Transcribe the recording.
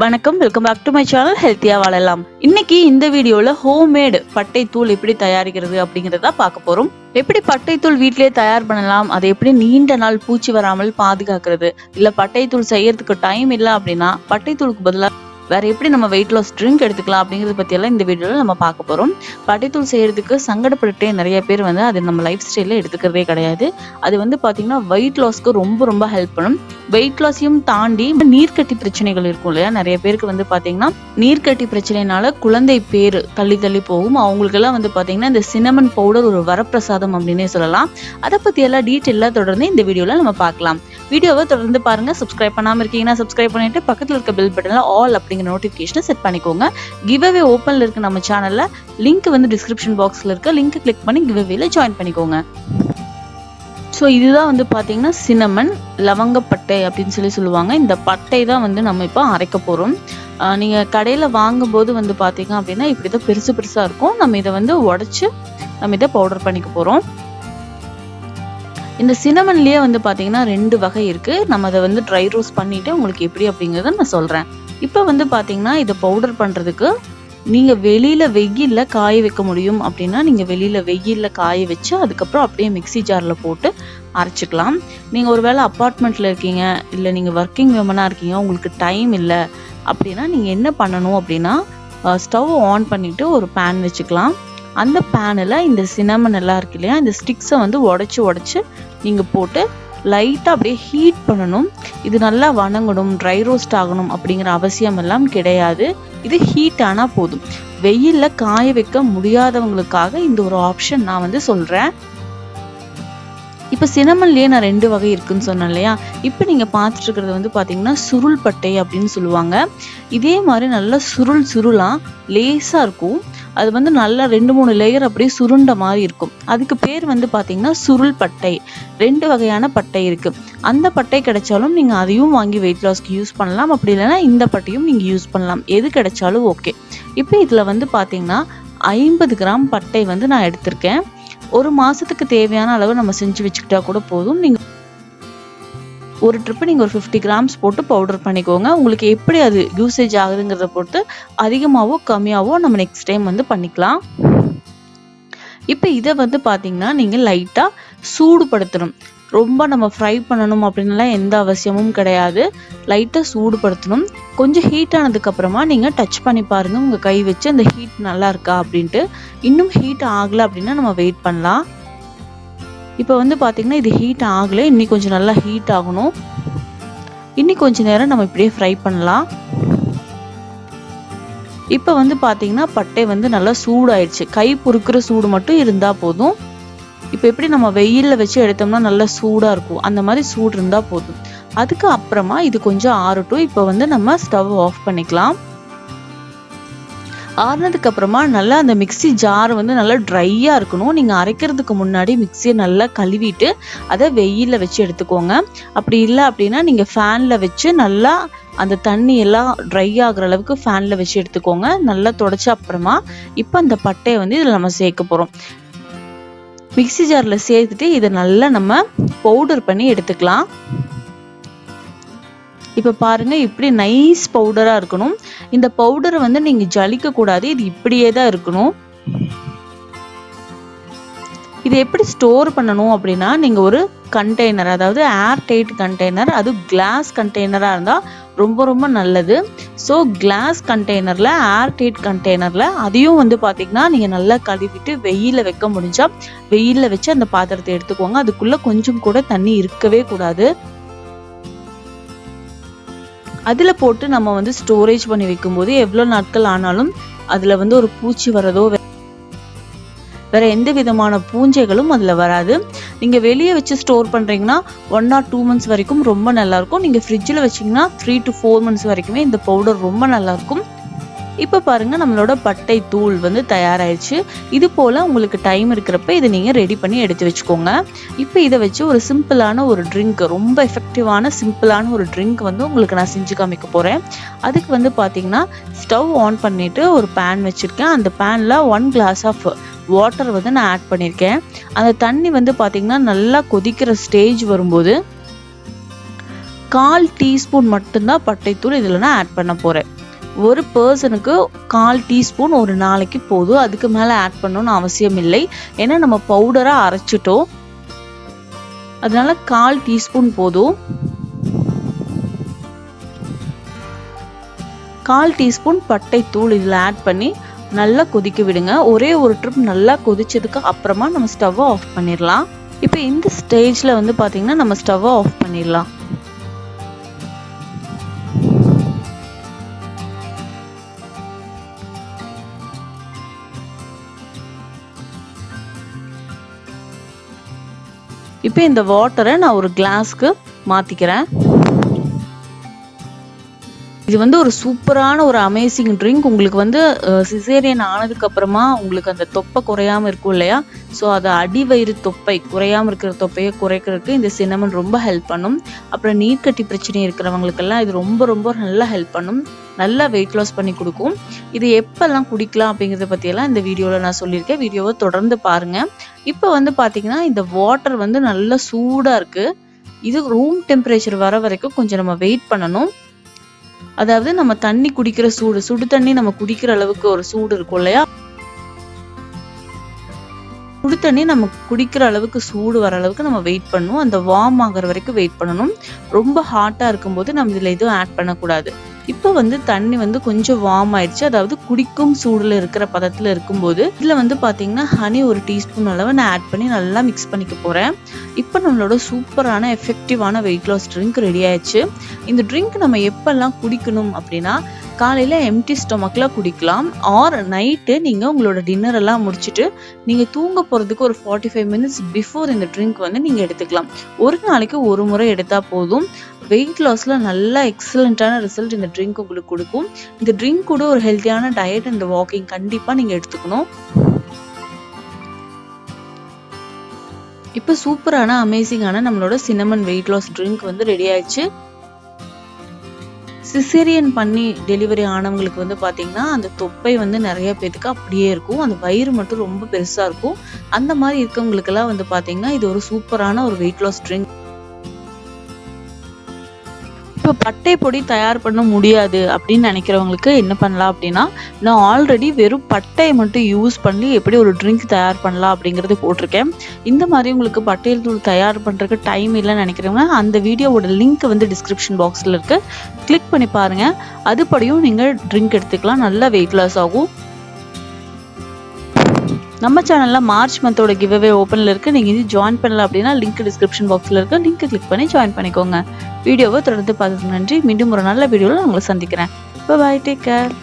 வணக்கம், welcome back to my channel ஹெல்த்தியா வாழலாம். இன்னைக்கு இந்த வீடியோல ஹோம்மேட் பட்டை தூள் எப்படி தயாரிக்கிறது அப்படிங்கறத பார்க்க போறோம். எப்படி பட்டை தூள் வீட்டிலேயே தயார் பண்ணலாம், அதை எப்படி நீண்ட நாள் பூச்சி வராமல் பாதுகாக்கிறது, இல்ல பட்டை தூள் செய்யறதுக்கு டைம் இல்லை அப்படின்னா பட்டை தூளுக்கு பதிலா வேற எப்படி நம்ம வெயிட் லாஸ் ட்ரிங்க் எடுத்துக்கலாம் அப்படிங்கறத பத்தி எல்லாம் இந்த வீடியோல நம்ம பார்க்க போறோம். பட்டை தூள் செய்யறதுக்கு சங்கடப்பட்டுட்டே நிறைய பேர் அது நம்ம லைஃப் ஸ்டைல்ல எடுத்துக்கிறதே கிடையாது. அது பாத்தீங்கன்னா வெயிட் லாஸ்க்கு ரொம்ப ஹெல்ப் பண்ணும். வெயிட் லாஸையும் தாண்டி நீர்க்கட்டி பிரச்சனைகள் இருக்கும் இல்லையா, நிறைய பேருக்கு பாத்தீங்கன்னா நீர்க்கட்டி பிரச்சனைனால குழந்தை பேரு தள்ளி போகும். அவங்களுக்கு எல்லாம் பாத்தீங்கன்னா இந்த சினமன் பவுடர் ஒரு வரப்பிரசாதம் அப்படின்னே சொல்லலாம். அதை பத்தி எல்லாம் டீட்டெயிலா தொடர்ந்து இந்த வீடியோல நம்ம பார்க்கலாம். வீடியோவை தொடர்ந்து பாருங்க. சப்ஸ்கிரைப் பண்ணாம இருக்கீங்கன்னா சப்ஸ்கிரைப் பண்ணிட்டு பக்கத்துல இருக்க பெல் பட்டன்ல ஆல் அப்படிங்கிற நோட்டிபிகேஷனை செட் பண்ணிக்கோங்க. கிவ்அவே ஓப்பன்ல இருக்கு நம்ம சேனல்ல. லிங்க் டிஸ்கிரிப்ஷன் பாக்ஸ்ல இருக்க லிங்க் கிளிக் பண்ணி கிவ்அவேல ஜாயின் பண்ணிக்கோங்க. ஸோ இதுதான் பாத்தீங்கன்னா சினமன் லவங்கப்பட்டை அப்படின்னு சொல்லுவாங்க. இந்த பட்டை தான் நம்ம இப்போ அரைக்க போறோம். நீங்க கடையில வாங்கும் போது பாத்தீங்க அப்படின்னா இப்படிதான் பெருசா இருக்கும். நம்ம இதை உடைச்சு நம்ம இதை பவுடர் பண்ணிக்க போறோம். இந்த சினமன்லயே பாத்தீங்கன்னா 2 வகை இருக்கு. நம்ம அதை ட்ரை ரோஸ்ட் பண்ணிட்டு உங்களுக்கு எப்படி அப்படிங்கறத நான் சொல்றேன். இப்ப பாத்தீங்கன்னா இதை பவுடர் பண்றதுக்கு நீங்க வெளியில வெயில்ல காய வைக்க முடியும் அப்படின்னா நீங்க வெளியில வெயில்ல காய வச்சு அதுக்கப்புறம் அப்படியே மிக்ஸி ஜார்ல போட்டு அரைச்சிக்கலாம். நீங்க ஒருவேளை அப்பார்ட்மெண்ட்ல இருக்கீங்க, இல்ல நீங்க ஒர்க்கிங் விமனா இருக்கீங்க, உங்களுக்கு டைம் இல்லை அப்படின்னா நீங்க என்ன பண்ணணும் அப்படின்னா ஸ்டவ் ஆன் பண்ணிட்டு ஒரு பேன் வச்சுக்கலாம். அந்த பேனில் இந்த சினமன் எல்லாம் இருக்கு இல்லையா, இந்த ஸ்டிக்ஸை உடைச்சு நீங்க போட்டு லைட்டா அப்படியே ஹீட் பண்ணணும். இது நல்லா வணங்கணும், ட்ரை ரோஸ்ட் ஆகணும் அப்படிங்கிற அவசியம் எல்லாம் கிடையாது. இது ஹீட் ஆனா போதும். வெயில்ல காய வைக்க முடியாதவங்களுக்காக இந்த ஒரு ஆப்ஷன் நான் சொல்றேன். இப்ப சினமன்லயே நான் 2 வகை இருக்குன்னு சொன்னேன் இல்லையா. இப்ப நீங்க பார்த்துட்டு இருக்கிறது பாத்தீங்கன்னா சுருள் பட்டை அப்படின்னு சொல்லுவாங்க. இதே மாதிரி நல்லா சுருளா லேசா இருக்கும். அது நல்லா 2-3 லேயர் அப்படியே சுருண்ட மாதிரி இருக்கும். அதுக்கு பேர் பாத்தீங்கன்னா சுருள் பட்டை. 2 வகையான பட்டை இருக்கு. அந்த பட்டை கிடைச்சாலும் நீங்க அதையும் வாங்கி வெயிட் லாஸ்க்கு யூஸ் பண்ணலாம். அப்படி இல்லைன்னா இந்த பட்டையும் நீங்க யூஸ் பண்ணலாம். எது கிடைச்சாலும் ஓகே. இப்போ இதுல பாத்தீங்கன்னா 50 கிராம் பட்டை நான் எடுத்திருக்கேன். ஒரு மாசத்துக்கு தேவையான அளவு நம்ம செஞ்சு வச்சுக்கிட்டா கூட போதும். நீங்க ஒரு ட்ரிப்பு நீங்க ஒரு 50 கிராம்ஸ் போட்டு பவுடர் பண்ணிக்கோங்க. உங்களுக்கு எப்படி அது யூசேஜ் ஆகுதுங்கிறத பொறுத்து அதிகமாவோ கம்மியாவோ நம்ம நெக்ஸ்ட் டைம் பண்ணிக்கலாம். இப்போ இதை பாத்தீங்கன்னா நீங்க லைட்டா சூடுபடுத்தணும். ரொம்ப நம்ம ஃப்ரை பண்ணணும் அப்படின்னுலாம் எந்த அவசியமும் கிடையாது. லைட்டா சூடுபடுத்தணும். கொஞ்சம் ஹீட் ஆனதுக்கு அப்புறமா நீங்க டச் பண்ணி பாருங்க, உங்க கை வச்சு அந்த ஹீட் நல்லா இருக்கா அப்படின்ட்டு. இன்னும் ஹீட் ஆகல அப்படின்னா நம்ம வெயிட் பண்ணலாம். இப்போ பாத்தீங்கன்னா இது ஹீட் ஆகல, இன்னும் கொஞ்சம் நல்லா ஹீட் ஆகணும். இன்னும் கொஞ்ச நேரம் நம்ம இப்படியே ஃப்ரை பண்ணலாம். இப்போ பாத்தீங்கன்னா பட்டை நல்லா சூடாயிடுச்சு. கை பொறுக்கிற சூடு மட்டும் இருந்தா போதும். இப்போ எப்படி நம்ம வெயில்ல வச்சு எடுத்தோம்னா நல்லா சூடா இருக்கும், அந்த மாதிரி சூடு இருந்தா போதும். அதுக்கு அப்புறமா இது கொஞ்சம் ஆறட்டும். இப்போ நம்ம ஸ்டவ் ஆஃப் பண்ணிக்கலாம். ஆறுனதுக்கு அப்புறமா நல்லா அந்த மிக்ஸி ஜார் நல்லா ட்ரையா இருக்கணும். நீங்க அரைக்கிறதுக்கு முன்னாடி மிக்ஸியை நல்லா கழுவிட்டு அதை வெயில்ல வச்சு எடுத்துக்கோங்க. அப்படி இல்லை அப்படின்னா நீங்க ஃபேன்ல வச்சு நல்லா அந்த தண்ணி எல்லாம் ட்ரை ஆகுற அளவுக்கு ஃபேன்ல வச்சு எடுத்துக்கோங்க. நல்லா தொடச்ச அப்புறமா இப்போ அந்த பட்டையை இதுல நம்ம சேர்க்க போறோம். மிக்ஸி ஜார்ல சேர்த்துட்டு இதை நல்லா நம்ம பவுடர் பண்ணி எடுத்துக்கலாம். இப்ப பாருங்க, இப்படி நைஸ் பவுடரா இருக்கணும். இந்த பவுடரை நீங்க ஜலிக்க கூடாது, இது இப்படியே தான் இருக்கணும். இதை எப்படி ஸ்டோர் பண்ணணும் அப்படின்னா நீங்க ஒரு கண்டெய்னர், அதாவது ஏர் டைட் கண்டெய்னர், அது கிளாஸ் கண்டெய்னரா இருந்தா ரொம்ப நல்லது. ஸோ கிளாஸ் கண்டெய்னர்ல, ஏர் டைட் கண்டெய்னர்ல அதையும் பாத்தீங்கன்னா நீங்க நல்லா கழுவிட்டு வெயில வைக்க முடிஞ்சா வெயில்ல வச்சு அந்த பாத்திரத்தை எடுத்துக்கோங்க. அதுக்குள்ள கொஞ்சம் கூட தண்ணி இருக்கவே கூடாது. அதுல போட்டு நம்ம ஸ்டோரேஜ் பண்ணி வைக்கும் போது எவ்வளவு நாட்கள் ஆனாலும் அதுல ஒரு பூச்சி வரதோ வேற எந்த விதமான பூஞ்சைகளும் அதுல வராது. நீங்க வெளியே வச்சு ஸ்டோர் பண்றீங்கன்னா 1 or 2 months வரைக்கும் ரொம்ப நல்லா இருக்கும். நீங்க ஃப்ரிட்ஜ்ல வச்சீங்கன்னா 3 to 4 months வரைக்குமே இந்த பவுடர் ரொம்ப நல்லா இருக்கும். இப்ப பாருங்க, நம்மளோட பட்டை தூள் தயாராயிடுச்சு. இது போல உங்களுக்கு டைம் இருக்கிறப்ப இதை நீங்க ரெடி பண்ணி எடுத்து வச்சுக்கோங்க. இப்ப இதை வச்சு ஒரு சிம்பிளான ஒரு ட்ரிங்க், ரொம்ப எஃபெக்டிவான சிம்பிளான ஒரு ட்ரிங்க் உங்களுக்கு நான் செஞ்சு காமிக்க போறேன். அதுக்கு பாத்தீங்கன்னா ஸ்டவ் ஆன் பண்ணிட்டு ஒரு பேன் வச்சிருக்கேன். அந்த பேன்ல 1 glass ஆஃப் வாட்டர் நான் ஆட் பண்ணியிருக்கேன். அந்த தண்ணி பாத்தீங்கன்னா நல்லா கொதிக்கிற ஸ்டேஜ் வரும்போது 1/4 டீஸ்பூன் மட்டும்தான் பட்டைத்தூள் இதில் நான் ஆட் பண்ண போகிறேன். ஒரு பர்சனுக்கு 1/4 டீஸ்பூன் ஒரு நாளைக்கு போதும். அதுக்கு மேலே ஆட் பண்ணணும்னு அவசியம் இல்லை. ஏன்னா நம்ம பவுடராக அரைச்சிட்டோம். அதனால 1/4 டீஸ்பூன் போதும். 1/4 டீஸ்பூன் பட்டைத்தூள் இதில் ஆட் பண்ணி நல்லா கொதிக்க விடுங்க. ஒரே ஒரு ட்ரிப் நல்லா கொதிச்சதுக்கு அப்புறமா நம்ம ஸ்டவ்வை ஆஃப் பண்ணிடலாம். இப்போ இந்த ஸ்டேஜில் வந்து பார்த்தீங்கன்னா நம்ம ஸ்டவ்வை ஆஃப் பண்ணிடலாம். இப்போ இந்த வாட்டரை நான் ஒரு கிளாஸ்க்கு மாற்றிக்கிறேன். இது வந்து ஒரு சூப்பரான ஒரு அமேசிங் ட்ரிங்க். உங்களுக்கு வந்து சிசேரியன் ஆனதுக்கு அப்புறமா உங்களுக்கு அந்த தொப்பை குறையாம இருக்கும் இல்லையா, ஸோ அதை அடிவயிறு தொப்பை குறையாம இருக்கிற தொப்பையை குறைக்கிறதுக்கு இந்த சின்னமன் ரொம்ப ஹெல்ப் பண்ணும். அப்புறம் நீர்க்கட்டி பிரச்சனை இருக்கிறவங்களுக்கெல்லாம் இது ரொம்ப ரொம்ப நல்லா ஹெல்ப் பண்ணும். நல்லா வெயிட் லாஸ் பண்ணி கொடுக்கும். இது எப்பெல்லாம் குடிக்கலாம் அப்படிங்கிறத பற்றியெல்லாம் இந்த வீடியோவில் நான் சொல்லியிருக்கேன். வீடியோவை தொடர்ந்து பாருங்க. இப்போ வந்து பார்த்தீங்கன்னா இந்த வாட்டர் வந்து நல்லா சூடாக இருக்குது. இது ரூம் டெம்பரேச்சர் வர வரைக்கும் கொஞ்சம் நம்ம வெயிட் பண்ணணும். அதாவது நம்ம தண்ணி குடிக்கிற சூடு, சுடு தண்ணி நம்ம குடிக்கிற அளவுக்கு ஒரு சூடு இருக்கும் இல்லையா, சுடு தண்ணி நம்ம குடிக்கிற அளவுக்கு சூடு வர அளவுக்கு நம்ம வெயிட் பண்ணணும். அந்த வார்ம் ஆகிற வரைக்கும் வெயிட் பண்ணணும். ரொம்ப ஹாட்டாக இருக்கும்போது நம்ம இதில் எதுவும் ஆட் பண்ணக்கூடாது. இப்போ வந்து தண்ணி வந்து கொஞ்சம் வார்ம் ஆயிடுச்சு. அதாவது குடிக்கும் சூடில் இருக்கிற பதத்தில் இருக்கும்போது இதில் வந்து பார்த்தீங்கன்னா ஹனி ஒரு டீஸ்பூன் அளவு நான் ஆட் பண்ணி நல்லா மிக்ஸ் பண்ணிக்க போகிறேன். இப்போ நம்மளோட சூப்பரான எஃபெக்டிவான வெயிட் லாஸ் ட்ரிங்க் ரெடி ஆயிடுச்சு. இந்த ட்ரிங்க் நம்ம எப்பெல்லாம் குடிக்கணும் அப்படின்னா, காலையில் எம்டி ஸ்டொமக்கில் குடிக்கலாம். ஆர் நைட்டு நீங்கள் உங்களோட டின்னர் எல்லாம் முடிச்சுட்டு நீங்கள் தூங்க போகிறதுக்கு ஒரு 45 மினிட்ஸ் பிஃபோர் இந்த ட்ரிங்க் வந்து நீங்கள் எடுத்துக்கலாம். ஒரு நாளைக்கு ஒரு முறை எடுத்தால் போதும். வெயிட் லாஸில் நல்ல எக்ஸலண்ட்டான ரிசல்ட் இந்த ட்ரிங்க் உங்களுக்கு கொடுக்கும். இந்த ட்ரிங்க் கூட ஒரு ஹெல்த்தியான டயட் அண்ட் வாக்கிங் கண்டிப்பாக நீங்கள் எடுத்துக்கணும். இப்போ சூப்பரான அமேசிங்கான நம்மளோட சின்னமன் வெயிட் லாஸ் ட்ரிங்க் வந்து ரெடி ஆயிடுச்சு. சிசேரியன் பண்ணி டெலிவரி ஆனவங்களுக்கு வந்து பார்த்தீங்கன்னா அந்த தொப்பை வந்து நிறைய பேருக்கு அப்படியே இருக்கும். அந்த வயிறு மட்டும் ரொம்ப பெருசாக இருக்கும். அந்த மாதிரி இருக்கவங்களுக்கெல்லாம் வந்து பார்த்தீங்கன்னா இது ஒரு சூப்பரான ஒரு வெயிட் லாஸ் ட்ரிங்க். இப்போ பட்டை பொடி தயார் பண்ண முடியாது அப்படின்னு நினைக்கிறவங்களுக்கு என்ன பண்ணலாம் அப்படின்னா, நான் ஆல்ரெடி வெறும் பட்டையை மட்டும் யூஸ் பண்ணி எப்படி ஒரு ட்ரிங்க் தயார் பண்ணலாம் அப்படிங்கிறது போட்டிருக்கேன். இந்த மாதிரி உங்களுக்கு பட்டை தூள் தயார் பண்ணுறதுக்கு டைம் இல்லைன்னு நினைக்கிறவங்க அந்த வீடியோவோட லிங்க் வந்து டிஸ்கிரிப்ஷன் பாக்ஸில் இருக்குது. கிளிக் பண்ணி பாருங்கள். அதுபடியும் நீங்கள் ட்ரிங்க் எடுத்துக்கலாம். நல்லா வெயிட் லாஸ் ஆகும். நம்ம சேனலில் மார்ச் மந்தோட கிவ்அவே ஓப்பனில் இருக்குது. நீங்கள் இது ஜாயின் பண்ணல அப்படின்னா லிங்க் டிஸ்கிரிப்ஷன் பாக்ஸில் இருக்குது. லிங்க் கிளிக் பண்ணி ஜாயின் பண்ணிக்கோங்க. வீடியோவை தொடர்ந்து பார்த்ததுக்கு நன்றி. மீண்டும் ஒரு நல்ல வீடியோவில் உங்களை சந்திக்கிறேன். Bye, take care.